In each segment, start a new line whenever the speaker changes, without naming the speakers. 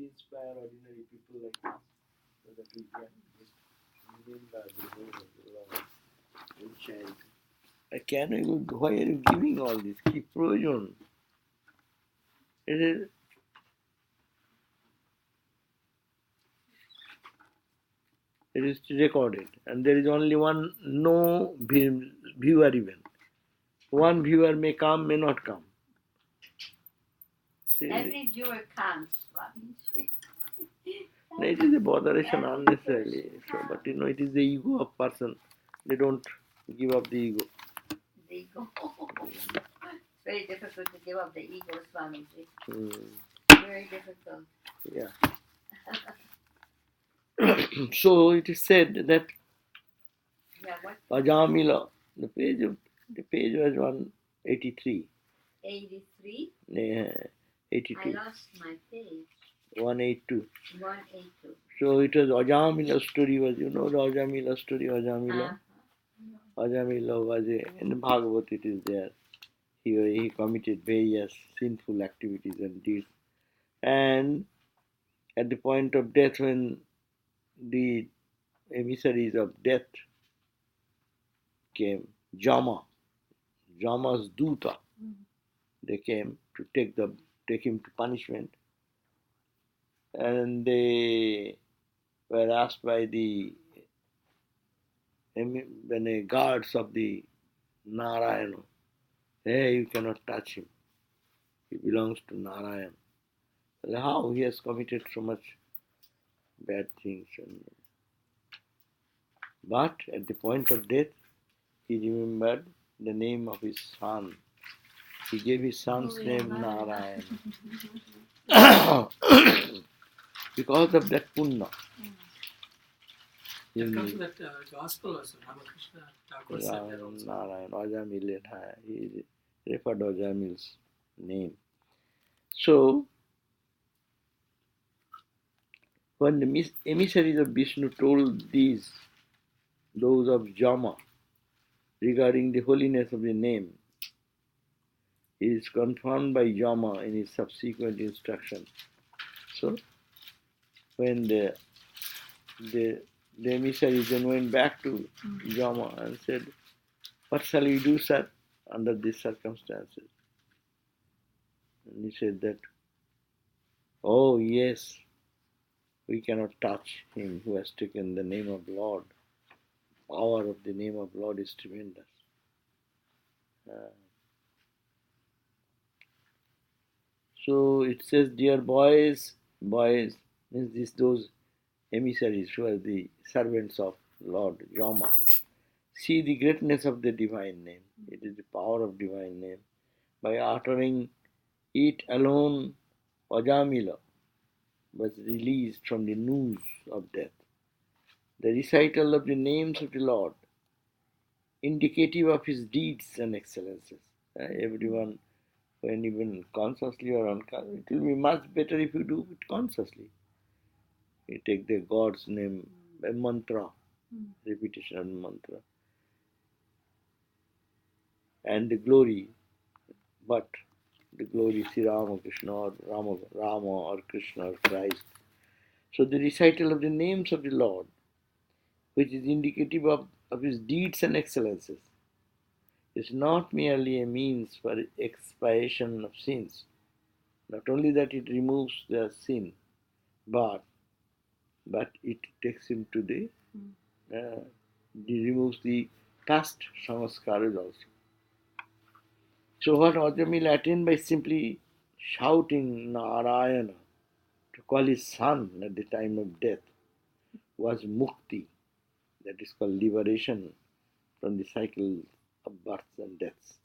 inspire ordinary people like us so that we can just remember the name of the Lord and chant. Why are you giving all this? Keep provision. It is recorded, and there is only one no viewer even. One viewer may come, may not come.
Every viewer comes, Swami.
No, it is a botheration unnecessarily. So, but it is the ego of person. They don't give up the ego.
The ego. It's very difficult to give up the ego, Swamiji. Very difficult.
Yeah. So it is said that Ajamila, the page was 183.
83?
Yeah, 82.
I lost my page.
182.
182.
So it was Ajamila story was, the Ajamila story, Ajamila? Ajamila was in the Bhagavad it is there. He committed various sinful activities and deeds. And at the point of death, when the emissaries of death came, Jama's Duta, they came to take him to punishment. And they were asked by the guards of the Narayana, hey, you cannot touch him. He belongs to Narayan. How? He has committed so much bad things. But at the point of death, he remembered the name of his son. He gave his son's name Narayan. Because of that punya.
That comes to that gospel also, Ramakrishna Thakur said that also.
Narayan, Ajamil, he referred Ajamil's name. So, when the emissaries of Vishnu told those of Jama, regarding the holiness of the name, it is confirmed by Jama in his subsequent instruction. So, when the emissaries then went back to Jama and said, what shall we do, sir, under these circumstances? And he said that, oh yes, we cannot touch him who has taken the name of Lord. Power of the name of Lord is tremendous. So it says, dear boys means those emissaries who are the servants of Lord Yama. See the greatness of the divine name. It is the power of divine name. By uttering it alone, Ajamila was released from the noose of death. The recital of the names of the Lord, indicative of his deeds and excellences. Everyone, when even consciously or unconsciously, it will be much better if you do it consciously. You take the God's name, a mantra, repetition of mantra, and the glory, but the glory Sri Rama, Krishna, or Rama or Krishna or Christ. So the recital of the names of the Lord, which is indicative of his deeds and excellences, is not merely a means for expiation of sins. Not only that it removes the sin, but it takes him to it removes the past samskaras also. So what Ajamil attained by simply shouting Narayana to call his son at the time of death was mukti, that is called liberation from the cycle of births and deaths.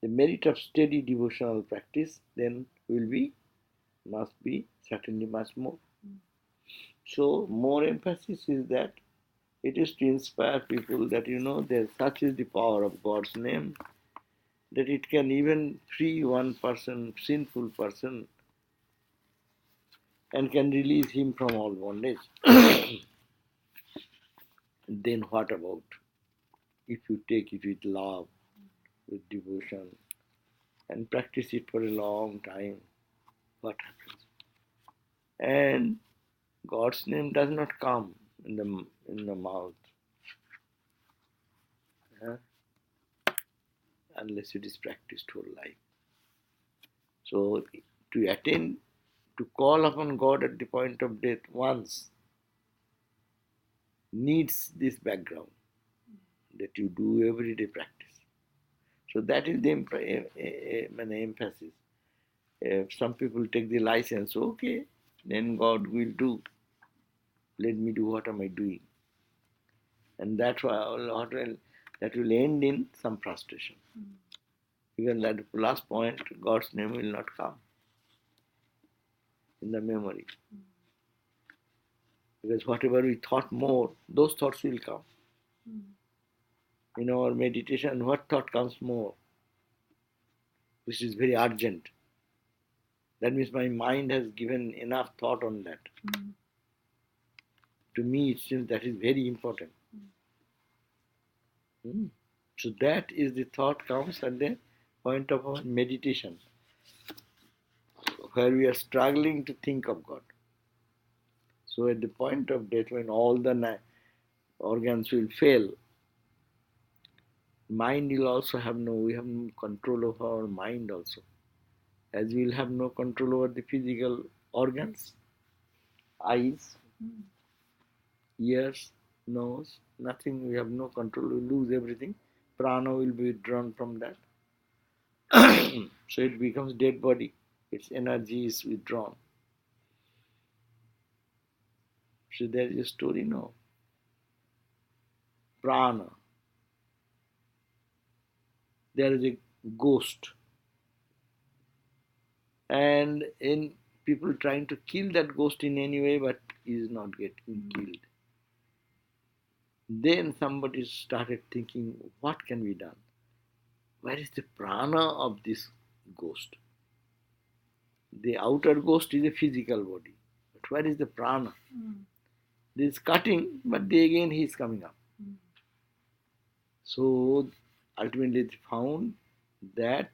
The merit of steady devotional practice then must be certainly much more. So more emphasis is that it is to inspire people that there such is the power of God's name that it can even free one person, sinful person, and can release him from all bondage. Then what about if you take it with love, with devotion, and practice it for a long time? What happens? And God's name does not come in the mouth, huh, unless it is practiced whole life. So to attain, to call upon God at the point of death once needs this background that you do everyday practice. So that is the emphasis. If some people take the license, okay, then God will do. Let me do what am I doing, and that will end in some frustration. Because at the last point, God's name will not come in the memory. Because whatever we thought more, those thoughts will come. In our meditation, what thought comes more? Which is very urgent. That means my mind has given enough thought on that. To me, it seems that is very important. So that is the thought comes at the point of our meditation, where we are struggling to think of God. So at the point of death, when all the organs will fail, mind will also we have no control over our mind also. As we will have no control over the physical organs, eyes, ears, nose, nothing, we have no control, we lose everything. Prana will be withdrawn from that. So it becomes dead body, its energy is withdrawn. So there is a story now. Prana. There is a ghost. And in people trying to kill that ghost in any way, but is not getting killed. Then somebody started thinking, what can be done? Where is the prana of this ghost? The outer ghost is a physical body. But where is the prana? This is cutting, but again he is coming up. So ultimately they found that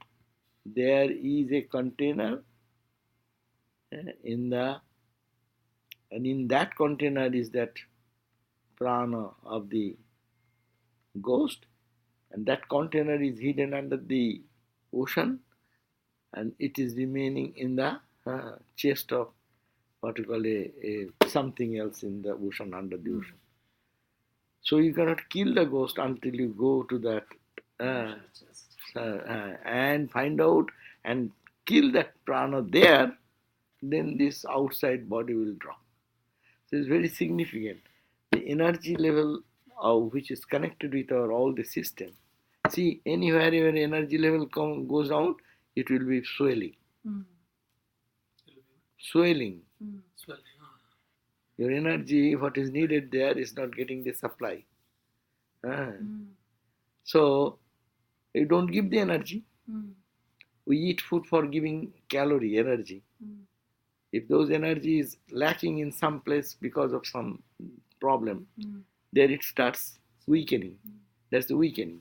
there is a container in that container is that prana of the ghost, and that container is hidden under the ocean, and it is remaining in the chest of what you call a something else in the ocean, under the ocean. So you cannot kill the ghost until you go to that and find out and kill that prana there, then this outside body will drop. So it's very significant. The energy level which is connected with all the system. See, anywhere where energy level goes down, it will be swelling. Swelling. Your energy, what is needed there, is not getting the supply. So, you don't give the energy. We eat food for giving calorie, energy. If those energy is lacking in some place because of some problem, there it starts weakening. That's the weakening.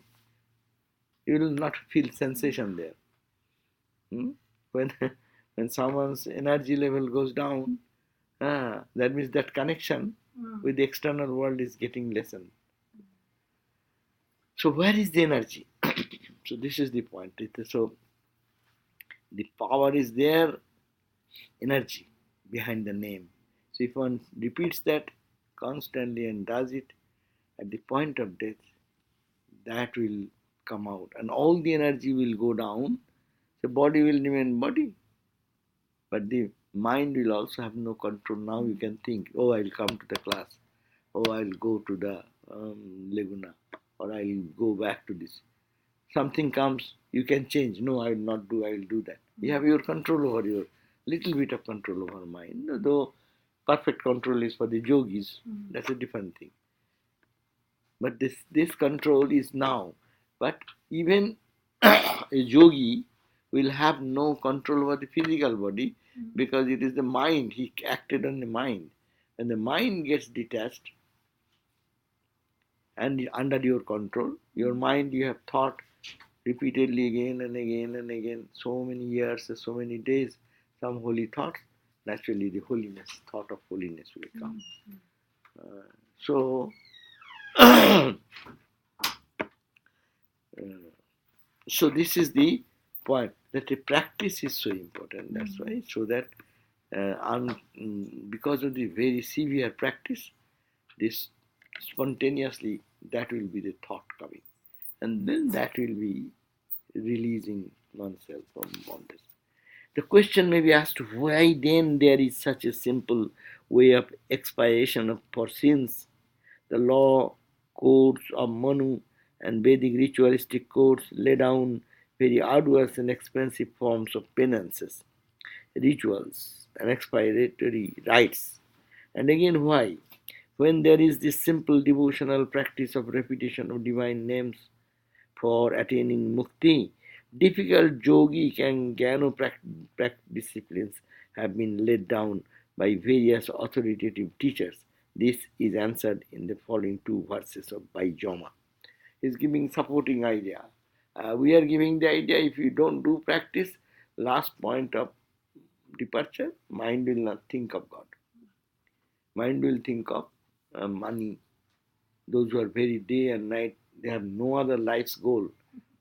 You will not feel sensation there. When someone's energy level goes down, that means that connection with the external world is getting lessened. So where is the energy? So this is the point. So the power is there, energy behind the name. So if one repeats that constantly and does it, at the point of death, that will come out, and all the energy will go down. The body will remain body, but the mind will also have no control. Now you can think, oh, I'll come to the class, oh, I'll go to the Laguna, or I'll go back to this. Something comes, you can change. No, I will not do, I will do that. You have your control over your, little bit of control over mind. Though perfect control is for the yogis, that's a different thing. But this control is now. But even a yogi will have no control over the physical body, because it is the mind. He acted on the mind. When the mind gets detached and under your control, your mind, you have thought repeatedly again and again and again, so many years, so many days, some holy thoughts. naturally the holiness, thought of holiness will come. So, so this is the point, that the practice is so important. That's why, so that because of the very severe practice, this spontaneously that will be the thought coming, and then that will be releasing oneself from bondage. The question may be asked, why then there is such a simple way of expiation for sins? The law codes of Manu and Vedic ritualistic codes lay down very arduous and expensive forms of penances, rituals, and expiatory rites. And again, why? When there is this simple devotional practice of repetition of divine names for attaining mukti, difficult yogic and jnana disciplines have been laid down by various authoritative teachers. This is answered in the following two verses of Baijoma. He is giving supporting idea. We are giving the idea, if you don't do practice, last point of departure, mind will not think of God. Mind will think of money. Those who are very day and night, they have no other life's goal.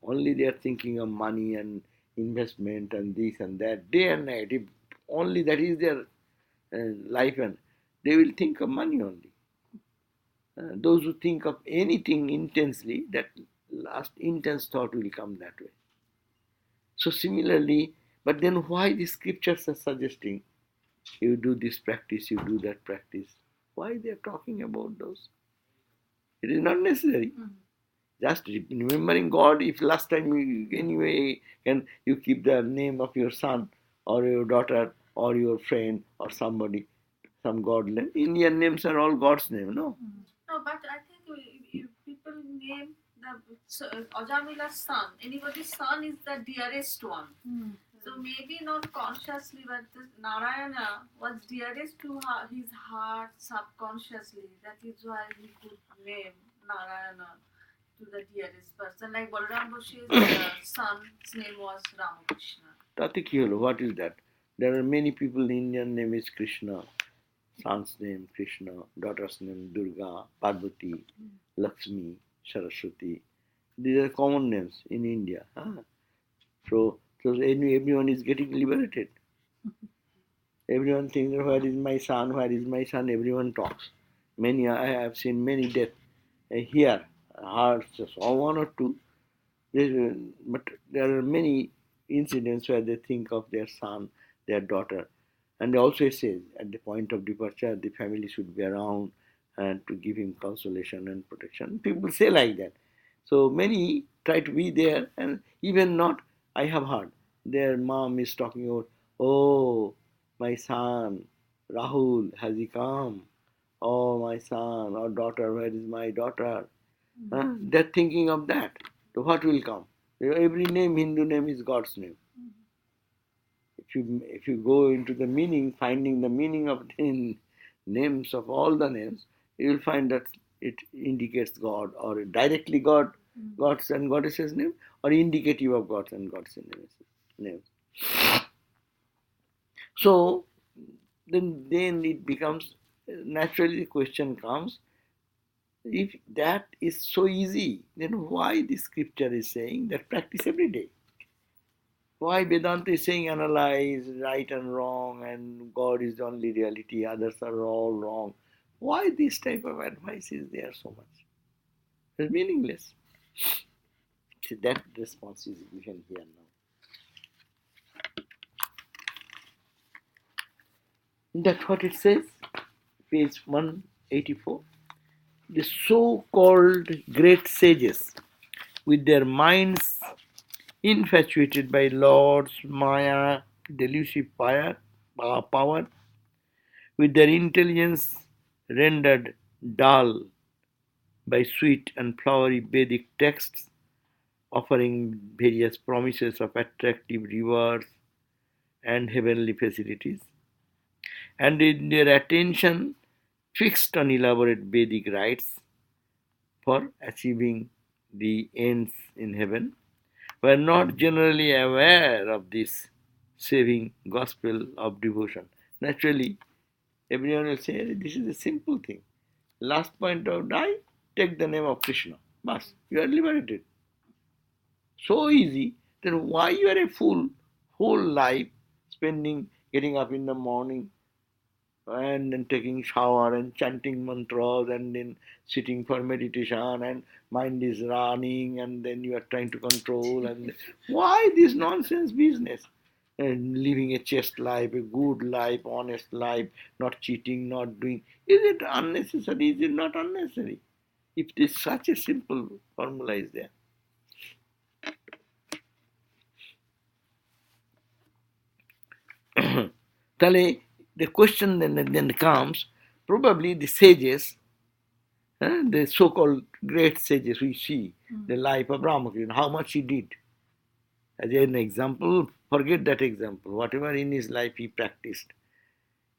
Only they are thinking of money and investment and this and that, day and night. If only that is their life, and they will think of money only. Those who think of anything intensely, that last intense thought will come that way. So similarly, but then why the scriptures are suggesting you do this practice, you do that practice? Why they are talking about those? It is not necessary. Just remembering God. If last time you anyway can you keep the name of your son or your daughter or your friend or somebody, some God name. Indian names are all God's name, no?
No, but I think if people name the Ajamila's son, anybody's son is the dearest one. So maybe not consciously, but Narayana was dearest to his heart subconsciously. That is why he could name Narayana to the dearest person. Like Balaram Boshi's son's name was Ramakrishna.
Tatikiyolo, what is that? There are many people, the Indian name is Krishna, son's name Krishna, daughter's name Durga, Parvati, Lakshmi, Saraswati. These are common names in India. So everyone is getting liberated. Everyone thinks, where is my son, where is my son? Everyone talks. Many, I have seen many deaths here, hearts, or one or two. But there are many incidents where they think of their son, their daughter. And also it says, at the point of departure, the family should be around and to give him consolation and protection. People say like that. So many try to be there, and even not, I have heard, their mom is talking about, oh, my son, Rahul, has he come? Oh, my son or daughter, where is my daughter? They're thinking of that. So what will come? Every name, Hindu name is God's name. If you go into the meaning, finding the meaning of the names of all the names, you will find that it indicates God, or directly God, God's and Goddesses' name, or indicative of God's and Goddesses' names. So then it becomes, naturally the question comes, if that is so easy, then why the scripture is saying that practice every day? Why Vedanta is saying analyze right and wrong, and God is the only reality, others are all wrong? Why this type of advice is there so much? It's meaningless. See, that response is given here now. That's what it says, page 184. The so-called great sages, with their minds infatuated by Lord's Maya delusive power, with their intelligence rendered dull by sweet and flowery Vedic texts, offering various promises of attractive rewards and heavenly facilities, and in their attention fixed on elaborate Vedic rites for achieving the ends in heaven, were not generally aware of this saving gospel of devotion. naturally everyone will say, this is a simple thing. Last point of die, take the name of Krishna. Bas, you are liberated. So easy. Then why you are a fool whole life spending, getting up in the morning and then taking shower and chanting mantras and then sitting for meditation and mind is running and then you are trying to control and why this nonsense business? And living a chaste life, a good life, honest life, not cheating, not doing. Is it unnecessary? Is it not unnecessary? If this such a simple formula is there. Tale, the question then comes, probably the sages, the so-called great sages we see, the life of Ramakrishna, how much he did. As an example, forget that example. Whatever in his life he practiced.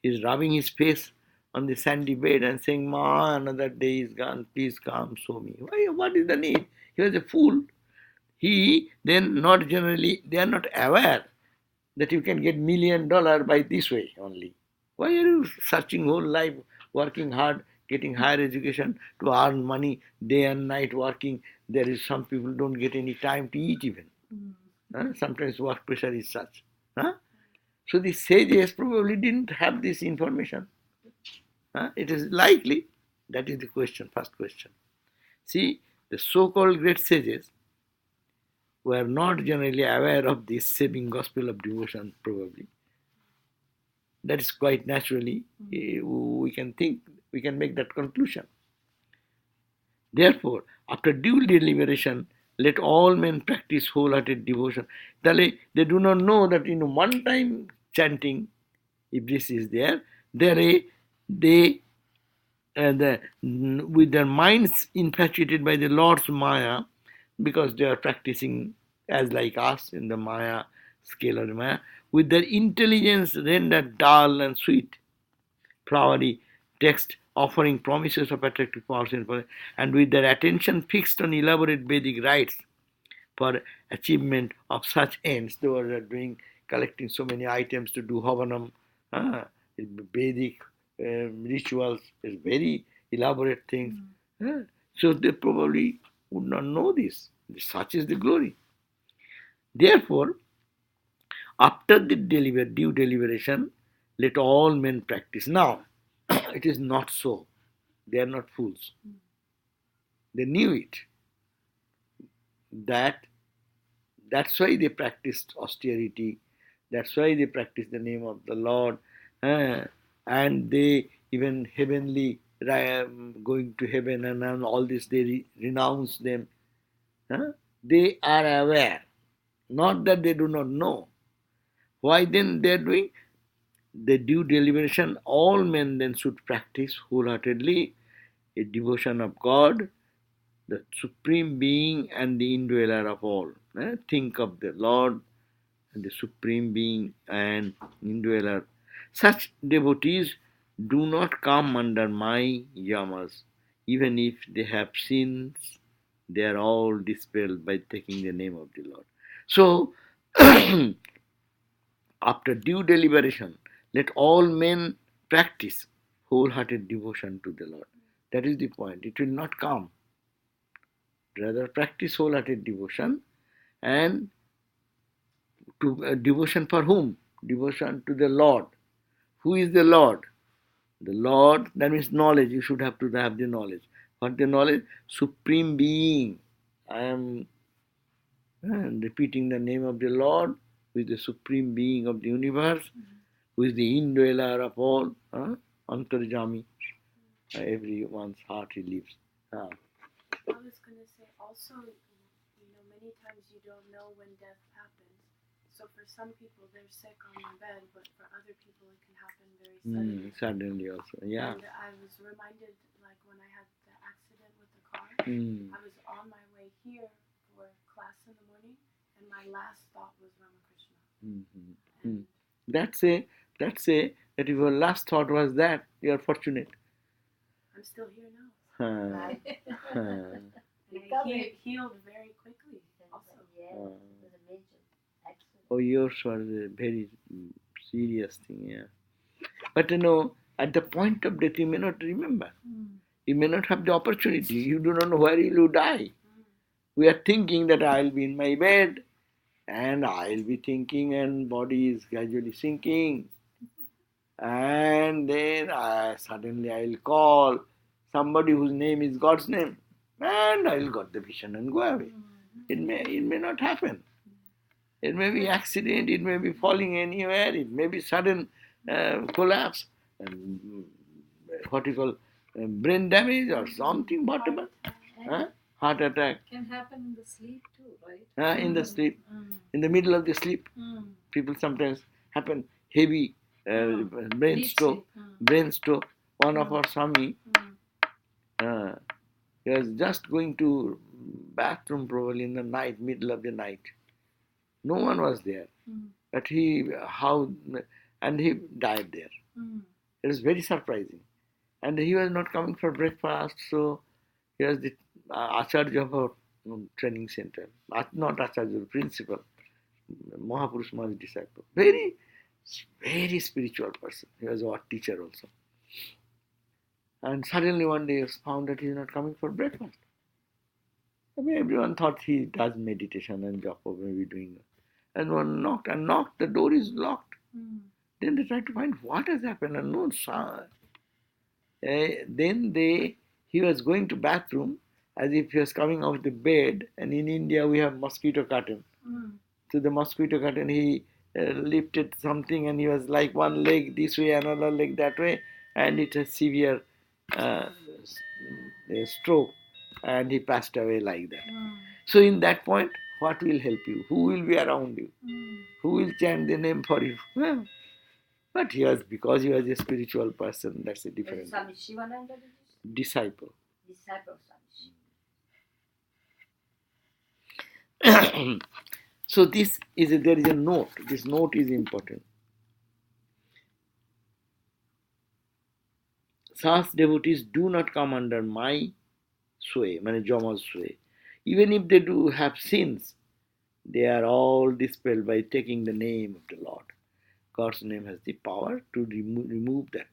He's rubbing his face on the sandy bed and saying, Ma, another day is gone, please come, show me. Why, what is the need? He was a fool. He then not generally, they are not aware that you can get $1 million by this way only. Why are you searching whole life, working hard, getting higher education to earn money, day and night working? There is some people don't get any time to eat even. Sometimes work pressure is such. So the sages probably didn't have this information. It is likely. That is the question, first question. See, the so-called great sages were not generally aware of this saving gospel of devotion, probably. That is quite naturally, we can think, we can make that conclusion. Therefore, after due deliberation, let all men practice wholehearted devotion. They do not know that in one time chanting, if this is there, they with their minds infatuated by the Lord's Maya, because they are practicing as like us in the Maya scale of the Maya, with their intelligence rendered dull and sweet, flowery text offering promises of attractive powers and with their attention fixed on elaborate Vedic rites for achievement of such ends. They were doing, collecting so many items to do Havanam, Vedic rituals, is very elaborate things. So they probably would not know this. Such is the glory. Therefore, after the due deliberation, let all men practice. Now, it is not so. They are not fools. They knew it. That's why they practiced austerity. That's why they practiced the name of the Lord. And they even heavenly, going to heaven and all this, they renounce them. They are aware. Not that they do not know. Why then they are doing? The due deliberation, all men then should practice wholeheartedly a devotion of God, the Supreme Being and the indweller of all. Think of the Lord and the Supreme Being and indweller. Such devotees do not come under my yamas. Even if they have sins, they are all dispelled by taking the name of the Lord. So, after due deliberation, let all men practice wholehearted devotion to the Lord. That is the point. It will not come. Rather, practice wholehearted devotion, and to devotion for whom? Devotion to the Lord. Who is the Lord? The Lord, that means knowledge. You should have to have the knowledge. What the knowledge? Supreme Being. I am repeating the name of the Lord, who is the Supreme Being of the universe, who is the indweller of all, Antarjami. Everyone's heart he lives.
I was going to say also, many times you don't know when death happens. So for some people, they're sick on their bed, but for other people, it can happen very suddenly.
Suddenly also, yeah.
And I was reminded, like when I had the accident with the car, I was on my way here for class in the morning, and my last thought was Ramakrishna.
That if your last thought was that, you are fortunate.
I'm still here now.
Right.
And I healed very quickly also.
Yeah, it was a major accident.
Oh, yours was a very serious thing, yeah. But at the point of death, you may not remember. You may not have the opportunity. You do not know where you will die. We are thinking that I will be in my bed, and I will be thinking, and body is gradually sinking. And then suddenly I will call somebody whose name is God's name, and I will got the vision and go away. It may not happen. It may be accident, it may be falling anywhere, it may be sudden collapse, what you call brain damage or something, whatever. Heart attack.
Can happen in the sleep too, right?
In the sleep, in the middle of the sleep. People sometimes happen heavy brain
Deep
stroke.
sleep.
Brain stroke. One of our Swami, he was just going to bathroom probably in the night, middle of the night. No one was there, but he died there. It was very surprising, and he was not coming for breakfast. So he was the Acharya of our training center, not Acharya, principal, Mahapurush Maharaj's disciple. Very, very spiritual person. He was our teacher also. And suddenly one day he found that he is not coming for breakfast. I mean, everyone thought he does meditation and japa, maybe doing that. And one knocked, the door is locked. Then they tried to find what has happened, and no sound. Then he was going to bathroom as if he was coming out of the bed, and in India we have mosquito curtain. To the mosquito curtain he lifted something, and he was like one leg this way, another leg that way, and it was severe stroke, and he passed away like that. So in that point, what will help you? Who will be around you? Who will chant the name for you? But because he was a spiritual person, that's a different
Swami Shivananda did this?
disciple.
Disciple of Swami Shivananda.
So there is a note. This note is important. Such devotees do not come under my sway, mane Jama's sway. Even if they do have sins, they are all dispelled by taking the name of the Lord. God's name has the power to remove them.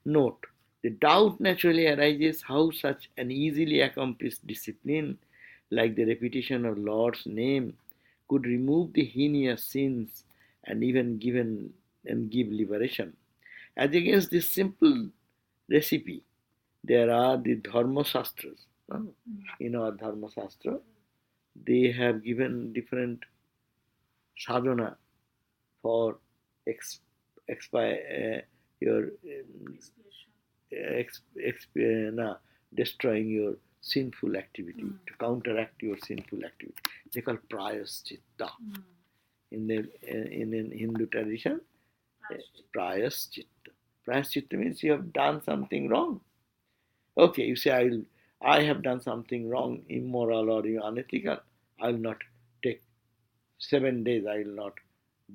Note, the doubt naturally arises how such an easily accomplished discipline, like the repetition of Lord's name, could remove the heinous sins and even give liberation. As against this simple recipe, there are the Dharma Shastras. In our Dharma Shastra, they have given different sadhana for destroying your sinful activity, to counteract your sinful activity. They call prayaschitta. In Hindu tradition, prayaschitta. Prayaschitta means you have done something wrong. Okay, you say I have done something wrong, immoral or unethical. I will not take 7 days. I will not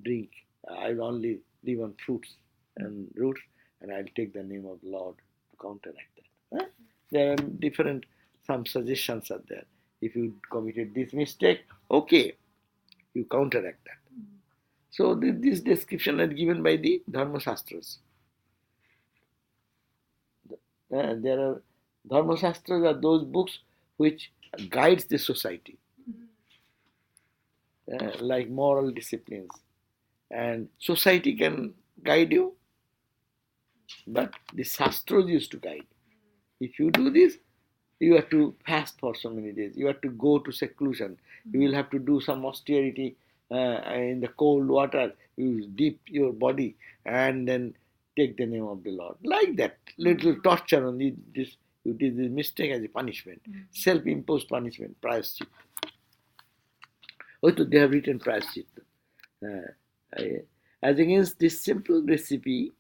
drink. I will only live on fruits and roots, and I will take the name of the Lord to counteract that. There are different, some suggestions are there. If you committed this mistake, okay, you counteract that. So this description is given by the Dharma Shastras. There are Dharma Shastras are those books which guides the society, like moral disciplines. And society can guide you, but the Shastras used to guide. If you do this, you have to fast for so many days. You have to go to seclusion. You will have to do some austerity in the cold water. You dip your body and then take the name of the Lord. Like that, little torture on this. You did this mistake as a punishment, self-imposed punishment, prayaschitta. Also, they have written prayaschitta. As against this simple recipe,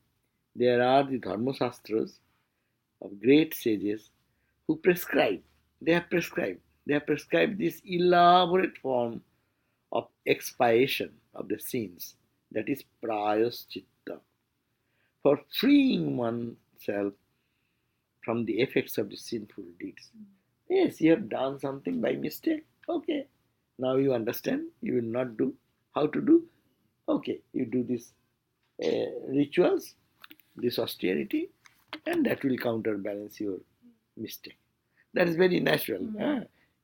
there are the Dharma Shastras of great sages who prescribe. They have prescribed this elaborate form of expiation of the sins, that is prayaschitta, for freeing oneself from the effects of the sinful deeds. Yes, you have done something by mistake. Okay, now you understand. You will not do. How to do? Okay, you do these rituals, this austerity, and that will counterbalance your mistake. That is very natural.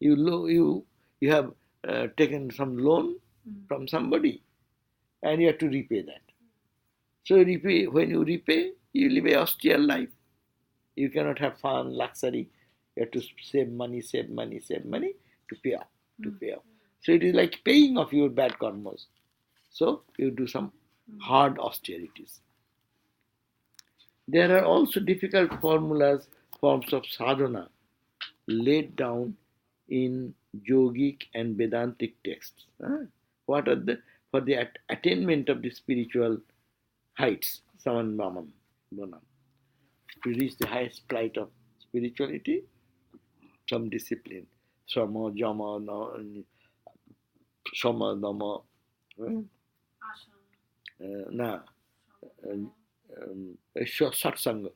You have taken some loan from somebody, and you have to repay that. So when you repay, you live a austere life. You cannot have fun, luxury. You have to save money to pay off. So it is like paying off your bad karmas. So you do some hard austerities. There are also difficult forms of sadhana laid down in yogic and Vedantic texts. What are for the attainment of the spiritual heights, saman mamam, bonam. To reach the highest plight of spirituality, some discipline, sama, jama, shama, dama, na, satsanga,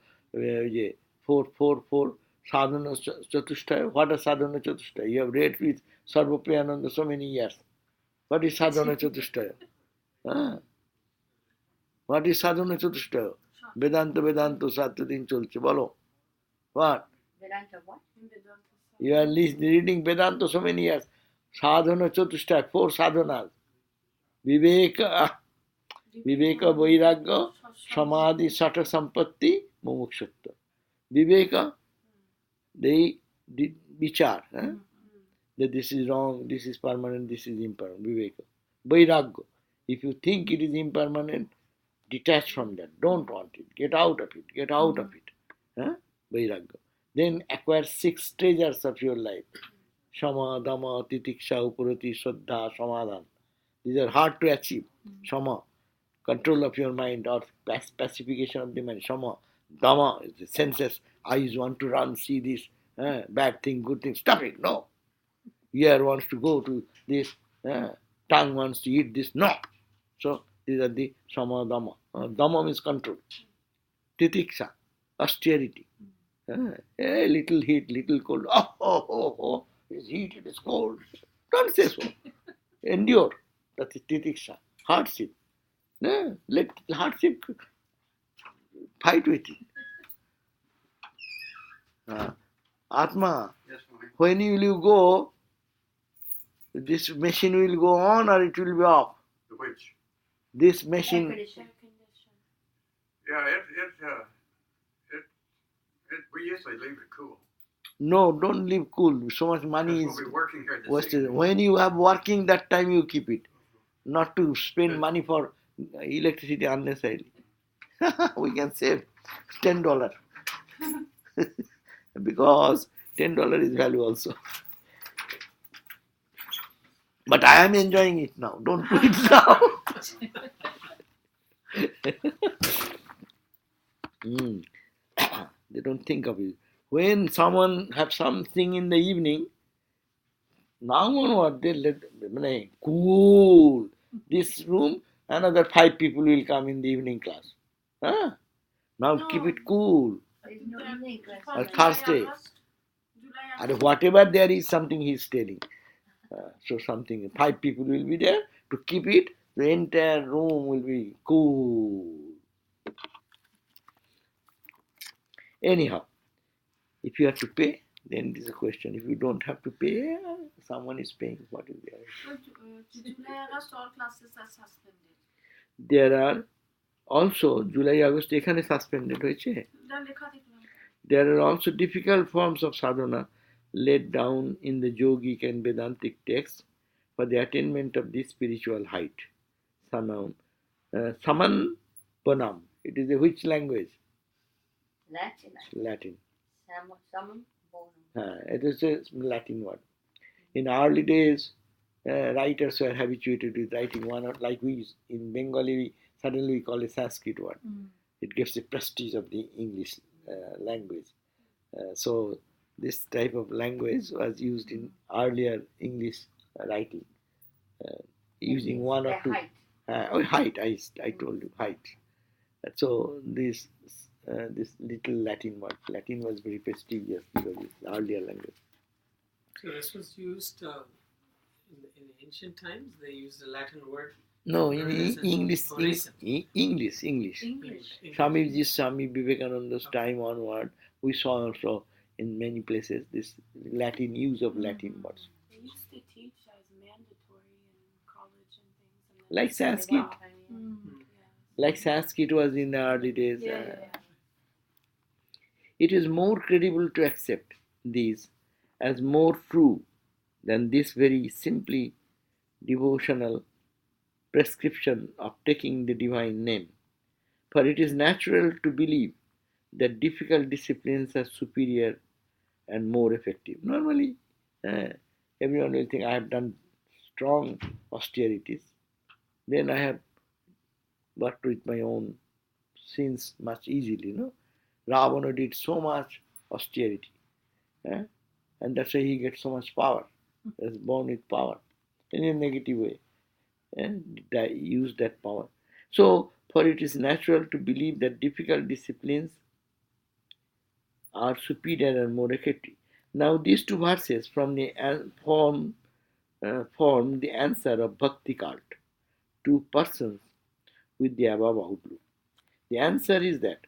four sadhana chatushtaya. What are sadhana chatushtaya? You have read with Sarvadevananda so many years. What is sadhana chatushtaya? What is sadhana chatushtaya? Vedanta Sattvatin cholche. Bolo. What?
Vedanta what?
You are reading Vedanta so many years. Sadhana chatushtaya, 4 sadhanas. Viveka, Vairagya, Samadhi, Sata Sampatti, Mumukshatva. Viveka, they did vichar. That this is wrong, this is permanent, this is impermanent. Viveka. Vairagya. If you think it is impermanent, detach from that. Don't want it. Get out of it. Vairagya. Then acquire 6 treasures of your life. Shama, Dama, Titiksha, Upurati, Shraddha, Samadhan. These are hard to achieve. Shama, control of your mind or pacification of the mind. Shama, Dama, the senses. Eyes want to run, see this, bad thing, good thing. Stop it, no. Ear wants to go to this, tongue wants to eat this, no. So these are the Shama, Dama. Dama means control. Titiksha, austerity. A little heat, little cold. Oh, it is heat, it is cold. Don't say so. Endure. That is titiksha, hardship. Let hardship fight with it. Atma,
Yes, Swami.
when will you go? This machine will go on or it will be off?
The which?
This
Air
machine.
condition.
Yeah, we usually leave it cool.
No, don't leave cool. So much money
Because
is
we'll be working here this
wasted.
evening.
When you have working, that time you keep it. Not to spend money for electricity unnecessarily. We can save $10. Because $10 is value also. But I am enjoying it now. Don't put it down. They don't think of it. When someone have something in the evening, now onward they let cool this room. Another 5 people will come in the evening class. Now keep it cool.
There's no evening class.
Or Thursday. And whatever there is, something he is telling. So something 5 people will be there to keep it. The entire room will be cool. Anyhow, if you have to pay, then this is a question. If you don't have to pay, someone is paying. What is there?
July, August, all classes are suspended.
There are also July, August এখানে suspended হয়েছে. There are also difficult forms of sadhana laid down in the yogic and Vedantic texts for the attainment of this spiritual height. Saman Panam. It is a which language? Latin.
Samam bonum.
It is a Latin word. In early days, writers were habituated with writing one, like we in Bengali, suddenly we call it Sanskrit word. It gives the prestige of the English language. So this type of language was used in earlier English writing, using one or two. Height, I told you, height. So this little Latin word. Latin was very prestigious because it's earlier language.
So this was used in ancient times. They used the Latin word
No, in
Learn lessons
English,
for reason.
English. Swami Vivekananda's time onward, we saw also in many places this Latin use of Latin words.
They used to teach as mandatory in college and things. And then
Like Sanskrit. Like Sanskrit was in the early days. It is more credible to accept these as more true than this very simply devotional prescription of taking the divine name. For it is natural to believe that difficult disciplines are superior and more effective. Normally, everyone will think I have done strong austerities, then I have worked with my own sins much easily. Ravana did so much austerity, and that's why he gets so much power. He was born with power in a negative way, and use that power. So, for it is natural to believe that difficult disciplines are superior and more effective. Now, these two verses form the answer of Bhakti cult to persons with the above outlook. The answer is that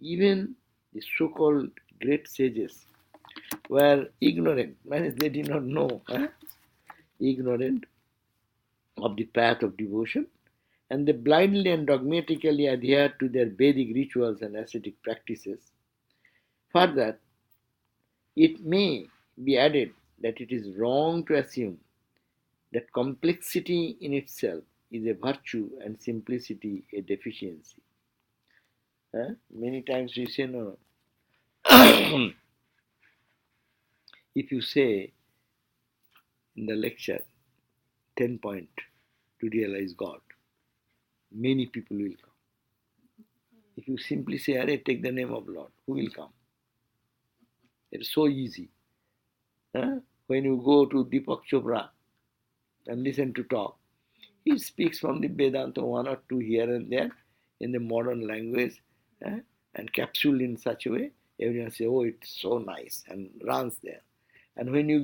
even the so-called great sages were ignorant, means they did not know, ignorant of the path of devotion, and they blindly and dogmatically adhered to their Vedic rituals and ascetic practices. Further, it may be added that it is wrong to assume that complexity in itself is a virtue and simplicity a deficiency. Many times we say no. If you say in the lecture 10 point to realize God, many people will come. If you simply say, Arey, take the name of Lord, who will come? It's so easy. When you go to Deepak Chopra and listen to talk, he speaks from the Vedanta one or two here and there in the modern language, and capsule in such a way, everyone says, oh, it's so nice, and runs there. And when you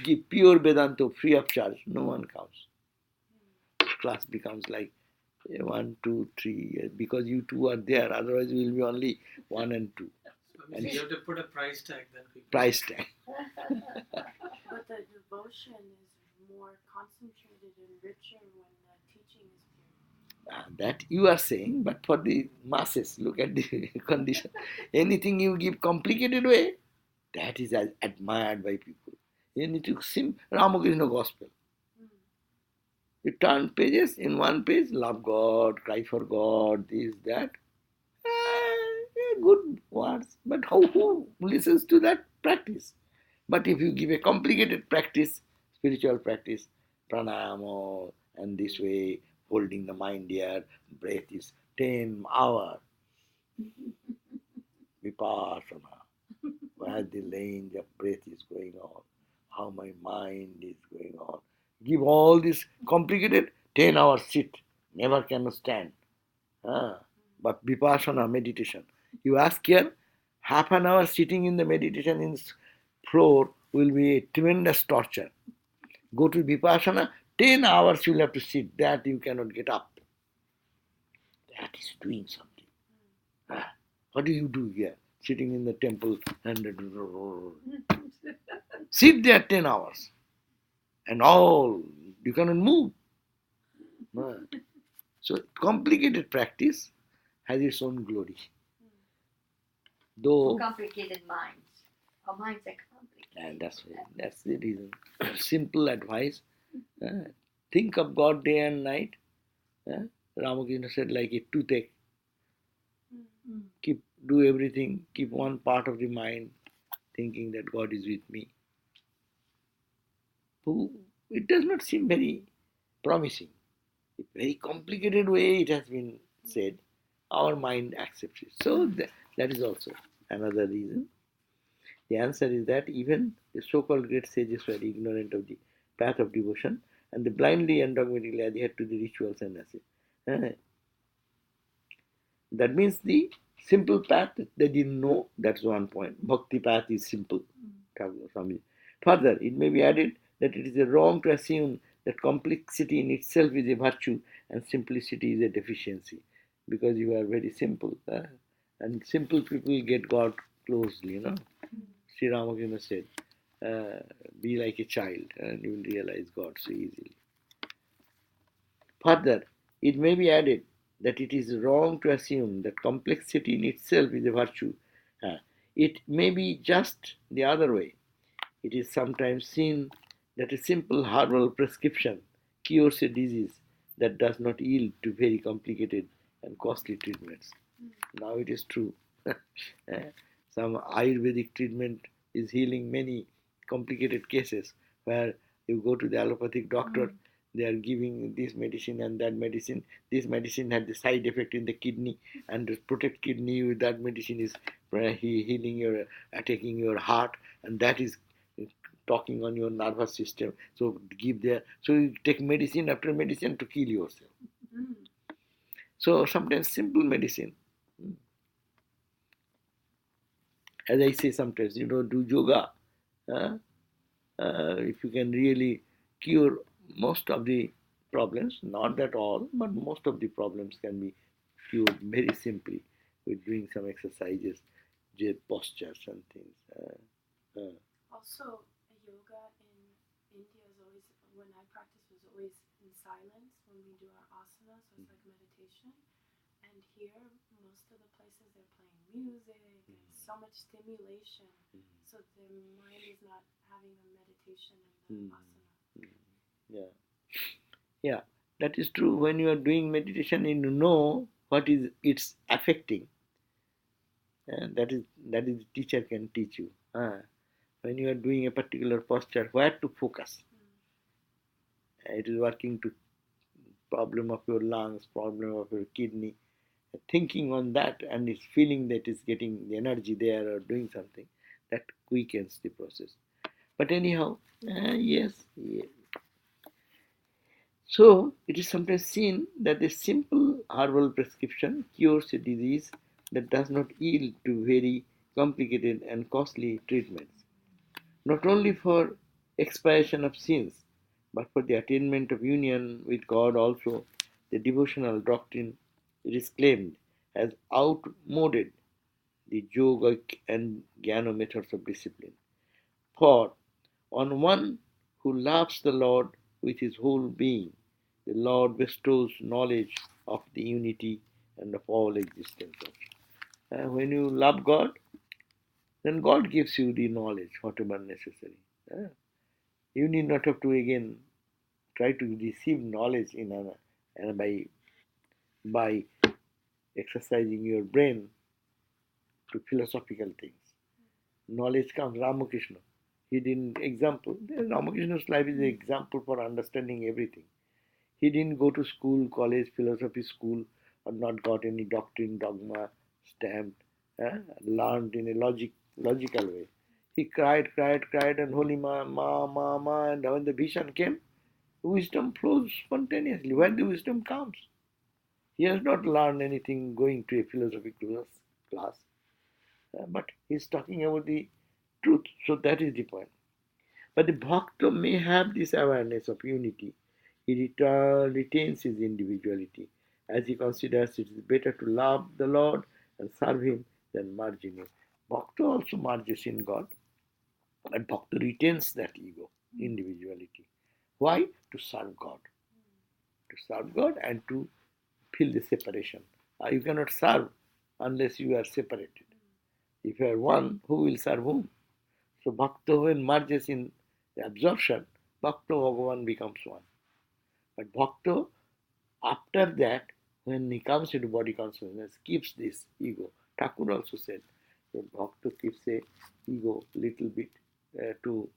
give pure Vedanta free of charge, no one comes. Class becomes like 1, 2, 3, because you two are there, otherwise we will be only 1 and 2.
So you have to put a price tag then.
Price tag.
But the devotion is more concentrated and richer when the teaching is pure.
That you are saying, but for the masses, look at the condition. Anything you give complicated way, that is admired by people. You need to sing Ramakrishna gospel. You turn pages, in one page, love God, cry for God, this, that. Good words, but who listens to that practice? But if you give a complicated practice, spiritual practice, pranayama, and this way, holding the mind here, breath is 10 hours. Vipassana, where the range of breath is going on, how my mind is going on. Give all this complicated 10 hours sit, never can stand. But Vipassana meditation. You ask here, half an hour sitting in the meditation in floor will be a tremendous torture. Go to Vipassana, 10 hours you will have to sit, that you cannot get up. That is doing something. What do you do here? Sitting in the temple and sit there 10 hours. And all, you cannot move. So complicated practice has its own glory. Though
complicated minds. Our minds are complicated.
And that's the reason. Simple advice. Think of God day and night. Ramakrishna said like a toothache. Do everything. Keep one part of the mind thinking that God is with me. It does not seem very promising. In a very complicated way it has been said. Our mind accepts it. So that is also another reason. The answer is that even the so-called great sages were ignorant of the path of devotion and they blindly and dogmatically adhered to the rituals and ascetics. That means the simple path they didn't know. That's one point. Bhakti path is simple. Further, it may be added that it is wrong to assume that complexity in itself is a virtue and simplicity is a deficiency because you are very simple. And simple people get God closely, Sri Ramakrishna said, be like a child and you will realize God so easily. Further, it may be added that it is wrong to assume that complexity in itself is a virtue. It may be just the other way. It is sometimes seen that a simple herbal prescription cures a disease that does not yield to very complicated and costly treatments. Now it is true. Some Ayurvedic treatment is healing many complicated cases where you go to the allopathic doctor, they are giving this medicine and that medicine. This medicine had the side effect in the kidney, and to protect kidney, that medicine is healing your, attacking your heart, and that is talking on your nervous system. So you take medicine after medicine to kill yourself. So sometimes simple medicine. As I say sometimes, do yoga. If you can really cure most of the problems, not that all, but most of the problems can be cured very simply with doing some exercises, postures and things.
Also, yoga in India is always, when I practice, was always in silence when we do our asana, so it's like meditation. And here, most of the places they're playing music and so much stimulation, so their mind is not having a meditation in the asana.
Yeah, that is true. When you are doing meditation and you know what is it's affecting, that is the teacher can teach you. When you are doing a particular posture, where to focus? It is working to problem of your lungs, problem of your kidney. Thinking on that and it's feeling that it's getting the energy there or doing something, that quickens the process. But anyhow, yes. So it is sometimes seen that a simple herbal prescription cures a disease that does not yield to very complicated and costly treatments, not only for expiation of sins, but for the attainment of union with God also. The devotional doctrine, it is claimed, has outmoded the yogic and jnana methods of discipline. For on one who loves the Lord with his whole being, the Lord bestows knowledge of the unity and of all existence. When you love God, then God gives you the knowledge, whatever necessary. You need not have to again try to receive knowledge by exercising your brain to philosophical things. Knowledge comes. Ramakrishna, he didn't example. Ramakrishna's life is an example for understanding everything. He didn't go to school, college, philosophy school, or not got any doctrine, dogma stamped, learned in a logical way. He cried, and holy ma, and when the vision came, wisdom flows spontaneously. When the wisdom comes, he has not learned anything going to a philosophy class, but he's talking about the truth. So that is the point. But the bhakta may have this awareness of unity. He retains his individuality, as he considers it is better to love the Lord and serve him than merge in him. Bhakta also merges in God, but bhakta retains that ego, individuality. Why? To serve God. To serve God and to feel the separation. You cannot serve unless you are separated. If you are one, who will serve whom? So bhakta, when merges in the absorption, bhakta Bhagavan becomes one. But bhakta, after that, when he comes into body consciousness, keeps this ego. Thakur also said that bhakta keeps a ego little bit to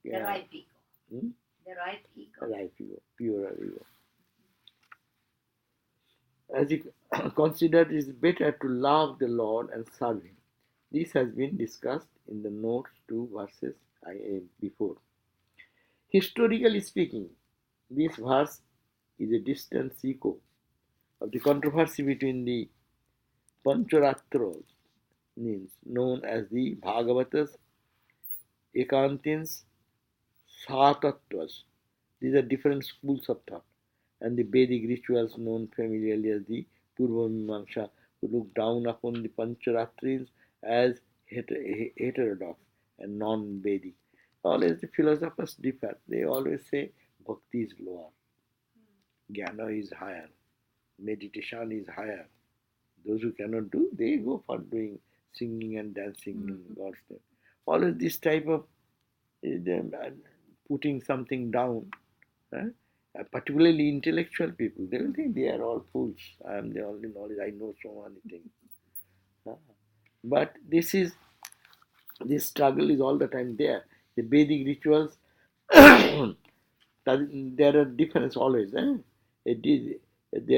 the right ego. The right ego.
Right ego, purer ego. As he considered it is better to love the Lord and serve him. This has been discussed in the notes to verses before. Historically speaking, this verse is a distant echo of the controversy between the Pancharatras, known as the Bhagavatas, Ekantins, Satattvas. These are different schools of thought. and the Vedic rituals known familiarly as the Purva Mimamsa, who look down upon the Pancharatris as heterodox and non-Vedic. Always the philosophers differ. They always say Bhakti is lower, Jnana is higher, meditation is higher. Those who cannot do, they go for doing singing and dancing in God's name. Always this type of putting something down, particularly intellectual people, they will think they are all fools. I am the only knowledge, I know so many things. But this struggle is all the time there. The Vedic rituals, there are differences always. There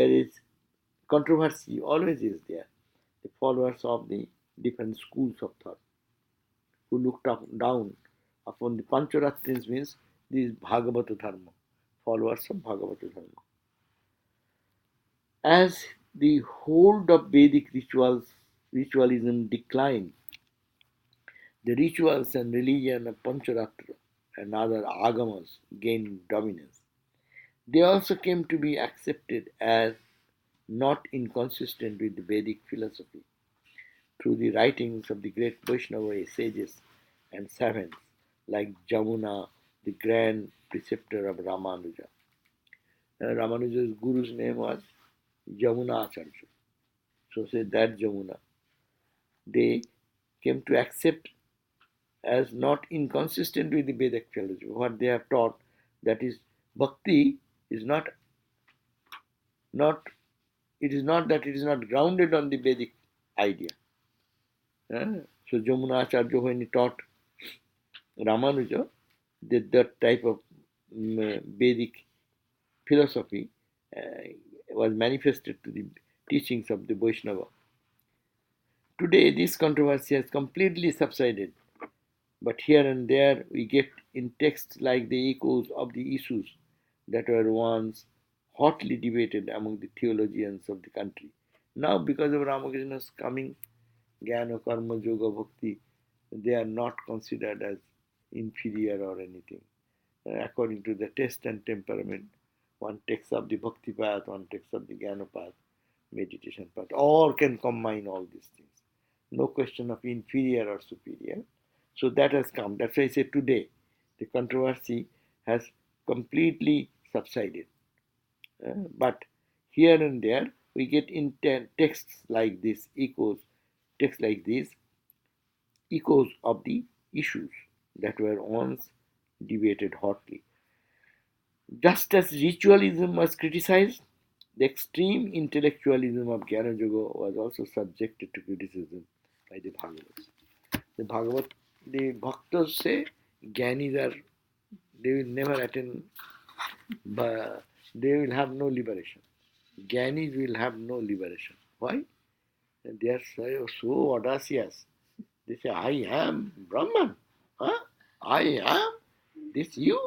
is controversy, always is there. The followers of the different schools of thought who looked down upon the Pancharatris means these Bhagavata Dharma, followers of Bhagavata Dharma. As the hold of Vedic ritualism declined, the rituals and religion of Pancharatra and other agamas gained dominance. They also came to be accepted as not inconsistent with the Vedic philosophy through the writings of the great Vaishnava sages and savants like Jamuna, the grand preceptor of Ramanuja. Ramanuja's guru's name was Jamuna Acharya. So say that Jamuna. They came to accept as not inconsistent with the Vedic philosophy. What they have taught, that is, bhakti is not it is not that it is not grounded on the Vedic idea. So Jamuna Acharya, when he taught Ramanuja, that type of Vedic philosophy was manifested to the teachings of the Vaishnava. Today, this controversy has completely subsided, but here and there we get in texts like the echoes of the issues that were once hotly debated among the theologians of the country. Now, because of Ramakrishna's coming, Jnana, Karma, Yoga, Bhakti, they are not considered as inferior or anything. According to the taste and temperament, one takes up the Bhakti path, one takes up the Jnana path, meditation path, or can combine all these things. No question of inferior or superior. So that has come. That's why I say today the controversy has completely subsided. But here and there we get in texts like this, texts like this, echoes of the issues that were once debated hotly. Just as ritualism was criticized, the extreme intellectualism of Jnana Yoga was also subjected to criticism by the Bhagavats. The Bhaktas say Jnanis they will never attain, but they will have no liberation. Jnanis will have no liberation. Why? They are so audacious. They say, I am Brahman. I am this you.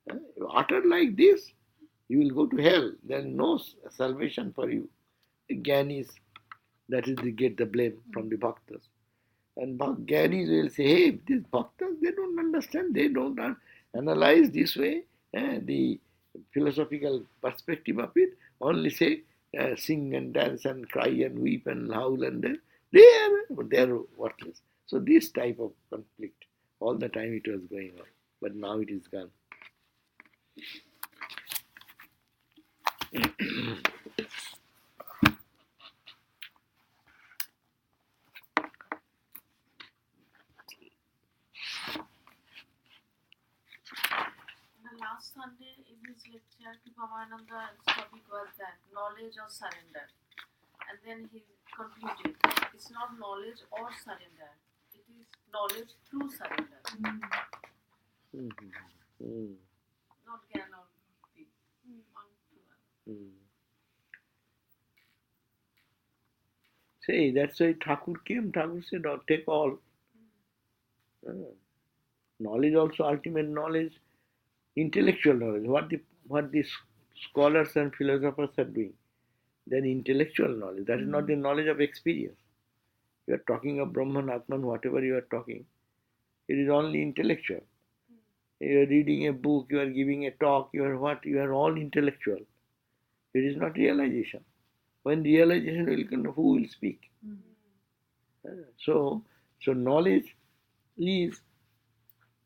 You utter like this, you will go to hell. There is no salvation for you. The Jnanis, that is, they get the blame from the Bhaktas. And Jnanis will say, hey, these Bhaktas, they don't understand, they don't analyze this way, the philosophical perspective of it, only say, sing and dance and cry and weep and howl and they are worthless. So this type of conflict, all the time it was going on, but now it is gone.
Last Sunday in his lecture, Kripamananda's topic was that knowledge or surrender. And then he concluded, it's not knowledge or surrender, it is knowledge through surrender. Not Jnana or Bhakti. One to one.
Say, that's why Thakur came. Thakur said, oh, take all. Knowledge also, ultimate knowledge, intellectual knowledge. What the scholars and philosophers are doing. Then intellectual knowledge. That is not the knowledge of experience. You are talking of Brahman, Atman, whatever you are talking. It is only intellectual. You are reading a book, you are giving a talk, you are what? You are all intellectual. It is not realization. When realization will come, who will speak? So knowledge is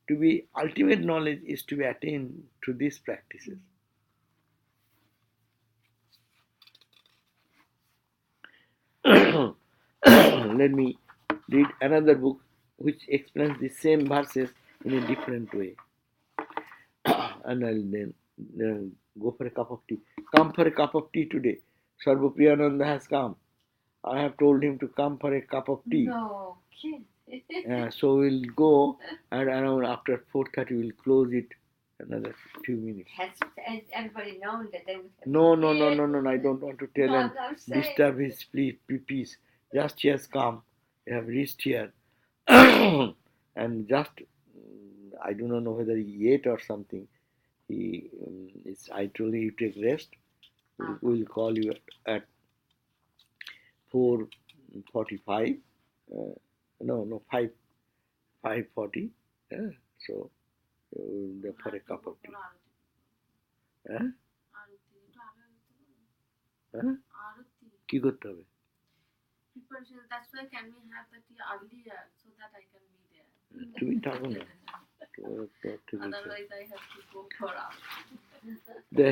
to be, ultimate knowledge is to be attained through these practices. Let me read another book which explains the same verses in a different way. And I'll then go for a cup of tea. Come for a cup of tea today. Sarvadevananda has come. I have told him to come for a cup of tea.
No, kid.
So we'll go, and around after 4:30 we'll close it another few minutes.
Has everybody known that they would have
No,
tea?
I don't want to tell
No,
him,
I'm saying.
disturb his peace. Just he has come. They have reached here. And just, I do not know whether he ate or something. I told him, you take rest. We'll call you at 4:45. No, 5:40. Yeah. So for a cup of tea. হ্যাঁ হ্যাঁ কি করতে হবে?
That's why can we have the tea earlier so that I can be there.
তুমি থাকো না।
Otherwise I have to go for hours.
The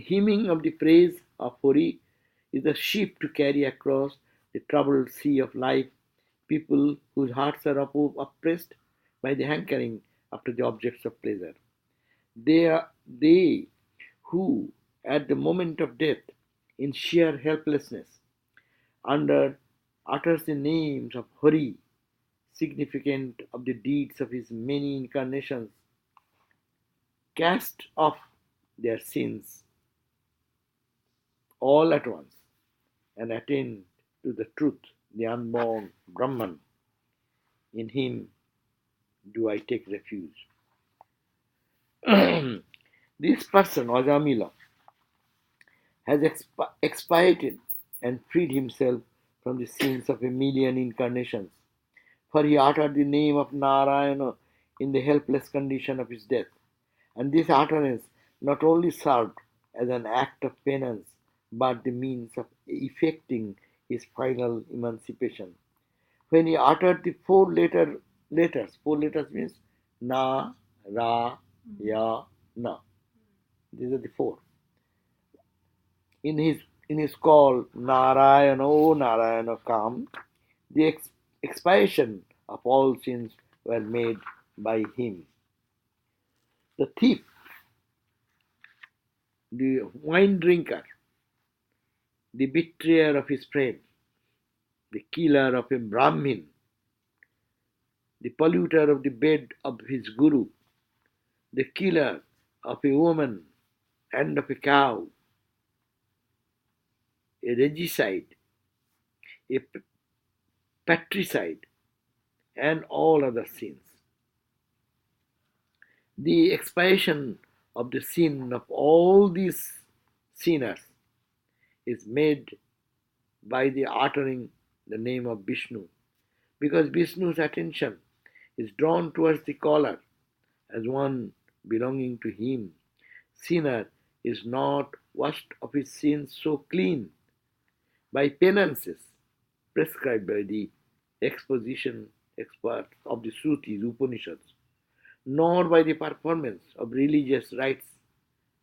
hymning of the praise of Hori is a ship to carry across the troubled sea of life people whose hearts are oppressed by the hankering after the objects of pleasure. They are they who, at the moment of death, in sheer helplessness, utters the names of Hari, significant of the deeds of his many incarnations, cast off their sins all at once and attain to the truth, the unborn Brahman. In him do I take refuge. This person, Ajamila, has expiated and freed himself from the sins of a million incarnations, for he uttered the name of Narayana in the helpless condition of his death, and this utterance not only served as an act of penance, but the means of effecting his final emancipation. When he uttered the four letters means Na, Ra, Ya, Na. These are the four. In his call, Narayana, O Narayana, come, the expiation of all sins were made by him. The thief, the wine drinker, the betrayer of his friend, the killer of a Brahmin, the polluter of the bed of his guru, the killer of a woman and of a cow, a regicide, a patricide, and all other sins. The expiation of the sin of all these sinners is made by the uttering the name of Vishnu, because Vishnu's attention is drawn towards the caller as one belonging to him. Sinner is not washed of his sins so clean by penances prescribed by the exposition experts of the Srutis, Upanishads, nor by the performance of religious rites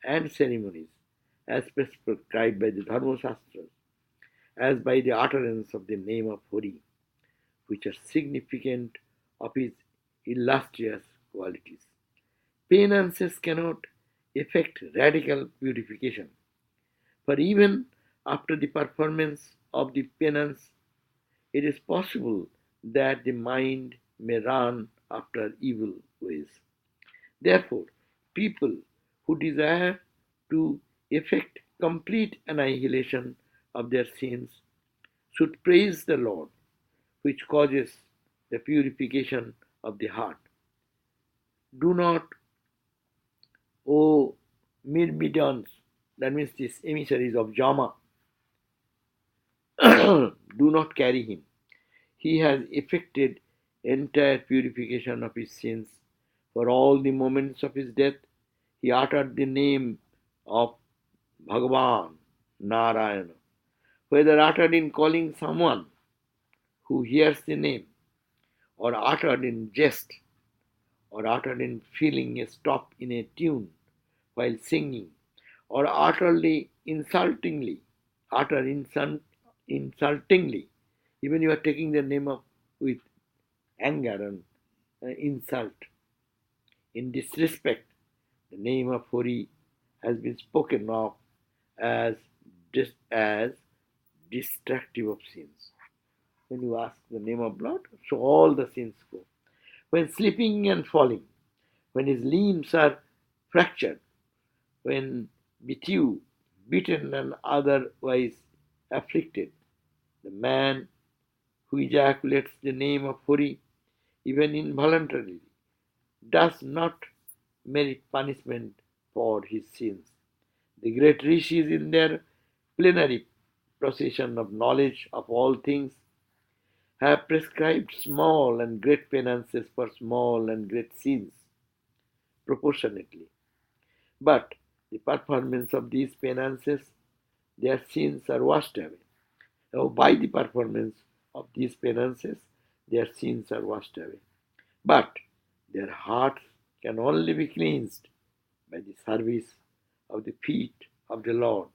and ceremonies as prescribed by the Dharma-shastras, as by the utterance of the name of Hari, which are significant of his illustrious qualities. Penances cannot effect radical purification, for even after the performance of the penance, it is possible that the mind may run after evil ways. Therefore, people who desire to effect complete annihilation of their sins should praise the Lord, which causes the purification of the heart. Do not, O myrmidons, that means these emissaries of Jama, do not carry him. He has effected entire purification of his sins. For all the moments of his death, he uttered the name of Bhagavan, Narayana, whether uttered in calling someone who hears the name, or uttered in jest, or uttered in feeling a stop in a tune while singing, or uttered insultingly, even you are taking the name of with anger and insult, in disrespect, the name of Hori has been spoken of as as destructive of sins. When you ask the name of Lord, so all the sins go. When slipping and falling, when his limbs are fractured, when beaten and otherwise afflicted, the man who ejaculates the name of Hori, even involuntarily, does not merit punishment for his sins. The great rishis, in their plenary procession of knowledge of all things, have prescribed small and great penances for small and great sins proportionately. But the performance of these penances, their sins are washed away. Now, by the performance of these penances, their sins are washed away. But their hearts can only be cleansed by the service of the feet of the Lord,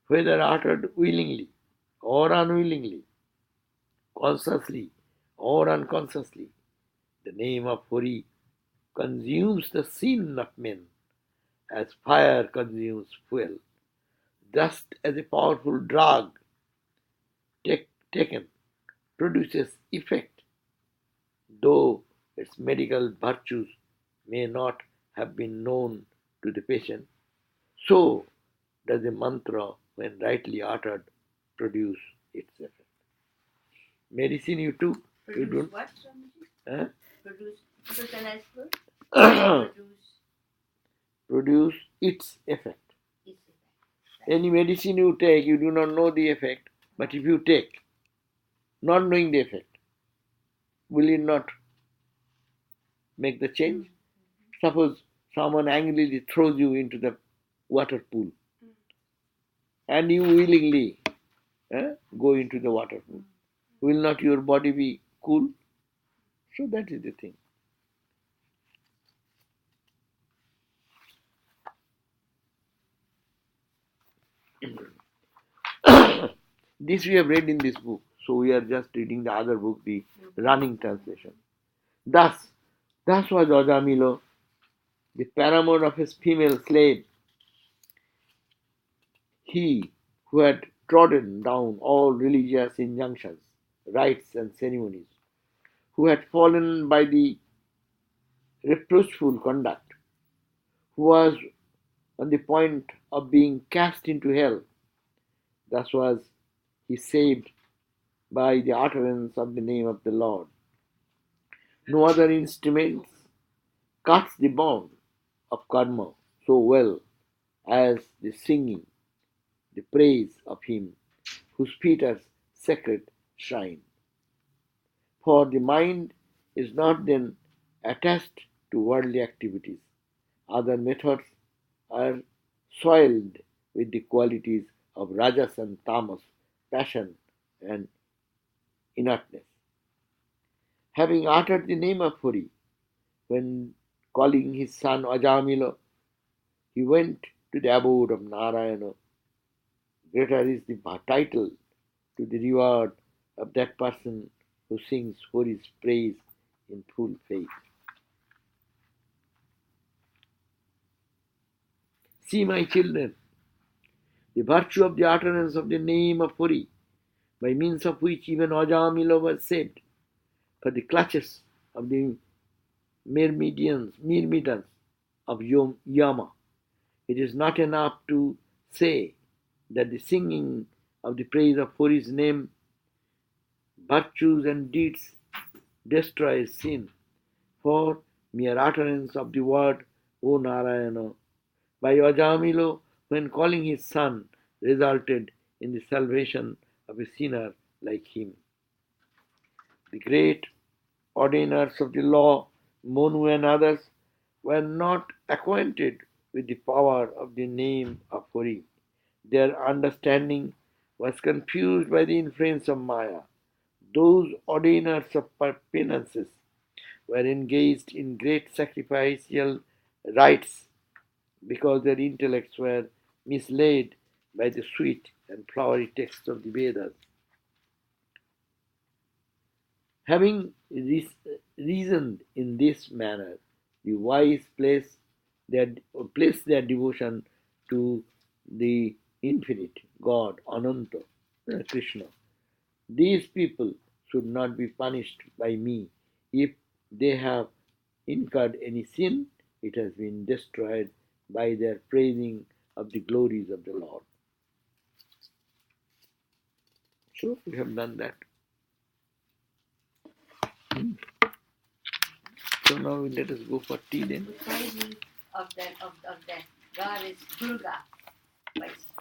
whether uttered willingly or unwillingly, consciously or unconsciously. The name of Hori consumes the sin of men as fire consumes fuel. Just as a powerful drug taken produces effect, though its medical virtues may not have been known to the patient, so does a mantra, when rightly uttered, produce its effect. Medicine you took, you
Produce
don't.
what, Swamiji?
Huh?
Produce. What is the nice word?
Produce its effect.
Its effect.
Any medicine you take, you do not know the effect, but if you take, not knowing the effect, will it not make the change? Suppose someone angrily throws you into the water pool and you willingly go into the water pool. Will not your body be cool? So that is the thing. This we have read in this book, so we are just reading the other book, the running translation. Thus was Ajamilo, the paramour of his female slave, he who had trodden down all religious injunctions, rites, and ceremonies, who had fallen by the reproachful conduct, who was on the point of being cast into hell. Thus was he saved by the utterance of the name of the Lord. No other instruments cuts the bond of karma so well as the singing, the praise of him whose feet are sacred shrine. For the mind is not then attached to worldly activities. Other methods are soiled with the qualities of rajas and tamas, passion and inertness. Having uttered the name of Hori, when calling his son Ajamila, he went to the abode of Narayana. Greater is the title to the reward of that person who sings Hori's praise in full faith. See, my children, the virtue of the utterance of the name of Hori, by means of which even Ajamila was saved for the clutches of the myrmidons of Yama. It is not enough to say that the singing of the praise of Hori's name, virtues and deeds destroys sin, for mere utterance of the word O Narayana by Ajamilo, when calling his son, resulted in the salvation of a sinner like him. The great ordainers of the law, Monu and others, were not acquainted with the power of the name of Hori, Their understanding was confused by the influence of Maya. Those ordainers of penances were engaged in great sacrificial rites because their intellects were misled by the sweet and flowery texts of the Vedas. Having reasoned in this manner, the wise place their devotion to the infinite God, Ananta, Krishna. These people should not be punished by me. If they have incurred any sin, it has been destroyed by their praising of the glories of the Lord. So we have done that. So now let us go for tea then.
The praising of that goddess Durga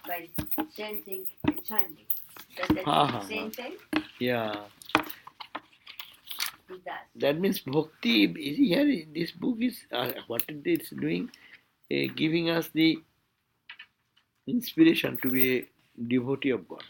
by chanting and chanting. Does that
Ha,
mean
ha,
the same
ha.
thing?
Yeah.
It does.
That means bhakti is here in this book is what it is doing, giving us the inspiration to be a devotee of God.